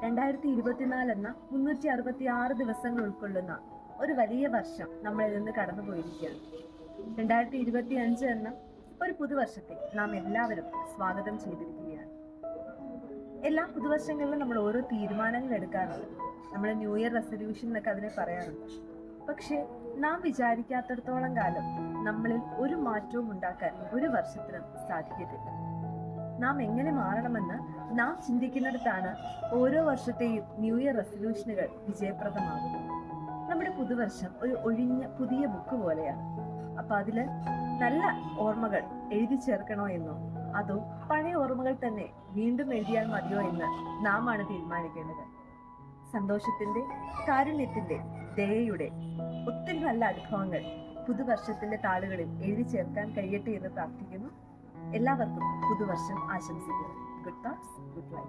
2024 എന്ന 366 ദിവസങ്ങൾ ഉൾക്കൊള്ളുന്ന ഒരു വലിയ വർഷം നമ്മളിൽ നിന്ന് കടന്നു പോയിരിക്കുകയാണ്. 2025 എന്ന ഒരു പുതുവർഷത്തെ നാം എല്ലാവരും സ്വാഗതം ചെയ്തിരിക്കുകയാണ്. എല്ലാ പുതുവർഷങ്ങളിലും നമ്മൾ ഓരോ തീരുമാനങ്ങൾ എടുക്കാറുണ്ട്. നമ്മൾ ന്യൂ ഇയർ റെസൊല്യൂഷൻ എന്നൊക്കെ അതിനെ പറയാറുണ്ട്. പക്ഷെ നാം വിചാരിക്കാത്തിടത്തോളം കാലം നമ്മളിൽ ഒരു മാറ്റവും ഉണ്ടാക്കാൻ ഒരു വർഷത്തിനും സാധിക്കത്തില്ല. നാം എങ്ങനെ മാറണമെന്ന് നാം ചിന്തിക്കുന്നിടത്താണ് ഓരോ വർഷത്തെയും ന്യൂ ഇയർ റെസൊല്യൂഷനുകൾ വിജയപ്രദമാകുന്നത്. നമ്മുടെ പുതുവർഷം ഒരു ഒഴിഞ്ഞ പുതിയ ബുക്ക് പോലെയാണ്. അപ്പൊ അതില് നല്ല ഓർമ്മകൾ എഴുതി ചേർക്കണോ എന്നോ അതോ പഴയ ഓർമ്മകൾ തന്നെ വീണ്ടും എഴുതിയാൽ മതിയോ എന്ന് നാം ആണ് തീരുമാനിക്കേണ്ടത്. സന്തോഷത്തിന്റെ, കാരുണ്യത്തിന്റെ, ദയയുടെ ഒത്തിരി നല്ല അനുഭവങ്ങൾ പുതുവർഷത്തിന്റെ താളുകളിൽ എഴുതി ചേർക്കാൻ കഴിയട്ടെ എന്ന് പ്രാർത്ഥിക്കുന്നു. എല്ലാവർക്കും പുതുവർഷം ആശംസിക്കുന്നു. Good thoughts, good life.